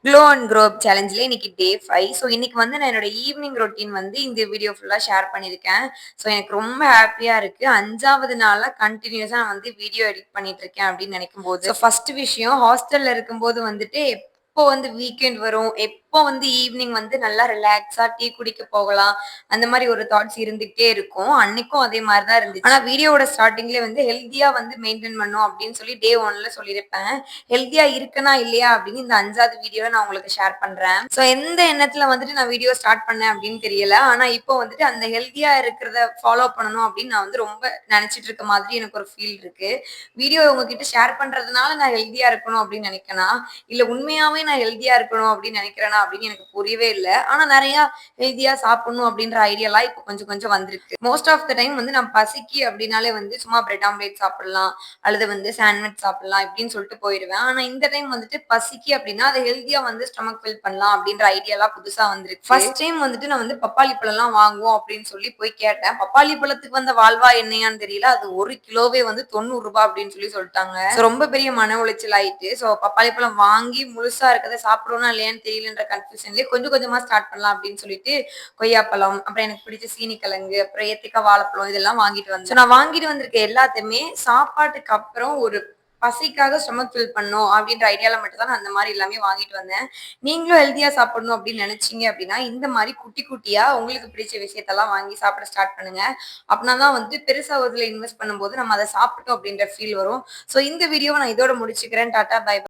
Glow and grow up சேலஞ்சில இன்னைக்கு டே 5. So இன்னைக்கு வந்து நான் என்னோட ஈவினிங் ரொட்டீன் வந்து இந்த வீடியோ ஃபுல்லா ஷேர் பண்ணியிருக்கேன். ஸோ எனக்கு ரொம்ப ஹேப்பியா இருக்கு. 5வது நாளா கன்டினியூஸா நான் வந்து வீடியோ எடிட் பண்ணிட்டு இருக்கேன் அப்படின்னு நினைக்கும்போது, ஸோ ஃபர்ஸ்ட் விஷயம் ஹாஸ்டல்ல இருக்கும்போது வந்துட்டு எப்போ வந்து வீக்கெண்ட் வரும், எப்போ வந்து ஈவினிங் வந்து நல்லா ரிலாக்ஸா டீ குடிக்க போகலாம், அந்த மாரி ஒரு தாட்ஸ் இருந்துகிட்டே இருக்கும். அன்னைக்கும் அதே மாரி தான் இருந்துச்சு. ஆனா வீடியோவோட ஸ்டார்ட்டிங்லயே வந்து ஹெல்த்தியா வந்து மெயின்டெயின் பண்ணும் அப்படின்னு சொல்லி டே 1ல சொல்லியிருப்பேன். ஹெல்த்தியா இருக்கனா இல்லையா அப்படின்னு இந்த 5வது வீடியோல நான் உங்களுக்கு ஷேர் பண்றேன். ஸோ எந்த எண்ணத்துல வந்துட்டு நான் வீடியோ ஸ்டார்ட் பண்ணேன் அப்படின்னு தெரியல. ஆனா இப்போ வந்துட்டு அந்த ஹெல்த்தியா இருக்கிறத ஃபாலோ பண்ணணும் அப்படின்னு நான் வந்து ரொம்ப நினைச்சிட்டு இருக்க மாதிரி எனக்கு ஒரு ஃபீல் இருக்கு. வீடியோ உங்ககிட்ட ஷேர் பண்றதுனால நான் ஹெல்த்தியா இருக்கணும் அப்படின்னு நினைக்கனா, இல்ல உண்மையாவே நான் ஹெல்த்தியா இருக்கணும் அப்படின்னு நினைக்கிறேனா அப்படின்னு எனக்கு புரியவே இல்ல. ஆனா நிறைய ஹெல்த்தியா சாப்பிடணும் அப்படின்ற ஐடியாலாம் இப்போ கொஞ்சம் கொஞ்சம் வந்திருக்கு. மோஸ்ட் ஆஃப் த டைம் வந்து நான் பசிக்கு அப்படின்னாலே வந்து சும்மா பிரெட் ஆம்லேட் சாப்பிடலாம் அல்லது வந்து சாண்ட்விச் சாப்பிடலாம் இப்படின்னு சொல்லிட்டு போயிடுவேன். ஆனா இந்த டைம் வந்துட்டு பசிக்கு அப்படின்னா அதை ஹெல்த்தியா வந்து ஸ்டொமக் ஃபில் பண்ணலாம் அப்படின்ற ஐடியாலாம் புதுசா வந்திருக்கு. ஃபர்ஸ்ட் டைம் வந்துட்டு நான் வந்து பப்பாளி பழம்லாம் வாங்குவோம் அப்படின்னு சொல்லி போய் கேட்டேன். பப்பாளி பழத்துக்கு வந்த வாழ்வா என்னையான்னு தெரியல. அது 1 கிலோவே வந்து ₹90 அப்படின்னு சொல்லி சொல்லிட்டாங்க. ரொம்ப பெரிய மன உளைச்சல் ஆயிட்டு. ஸோ பப்பாளி பழம் வாங்கி முழுசா இருக்கிறத சாப்பிடுவோம்னா இல்லையான்னு தெரியலன்ற கன்ஃபியூஷன்லயே கொஞ்சம் கொஞ்சமா ஸ்டார்ட் பண்ணலாம் அப்படின்னு சொல்லிட்டு கொய்யாப்பழம், அப்புறம் எனக்கு பிடிச்ச சீனிக்கிழங்கு, அப்புறம் ஏத்திக்காய் வாழைப்பழம் இதெல்லாம் வாங்கிட்டு வந்தேன். நான் வாங்கிட்டு வந்திருக்க எல்லாத்தையுமே சாப்பாட்டுக்கு அப்புறம் ஒரு பசிக்காக ஸ்டொமக் ஃபில் பண்ணும் அப்படின்ற ஐடியால மட்டும் தான் நான் அந்த மாதிரி எல்லாமே வாங்கிட்டு வந்தேன். நீங்களும் ஹெல்த்தியா சாப்பிடணும் அப்படின்னு நினைச்சீங்க அப்படின்னா இந்த மாதிரி குட்டி குட்டியா உங்களுக்கு பிடிச்ச விஷயத்தெல்லாம் வாங்கி சாப்பிட ஸ்டார்ட் பண்ணுங்க. அப்படின்னா தான் வந்து பெருசா ஒருல இன்வெஸ்ட் பண்ணும்போது நம்ம அதை சாப்பிட்டோம் அப்படின்ற ஃபீல் வரும். ஸோ இந்த வீடியோவை நான் இதோட முடிச்சுக்கிறேன். Tata bye.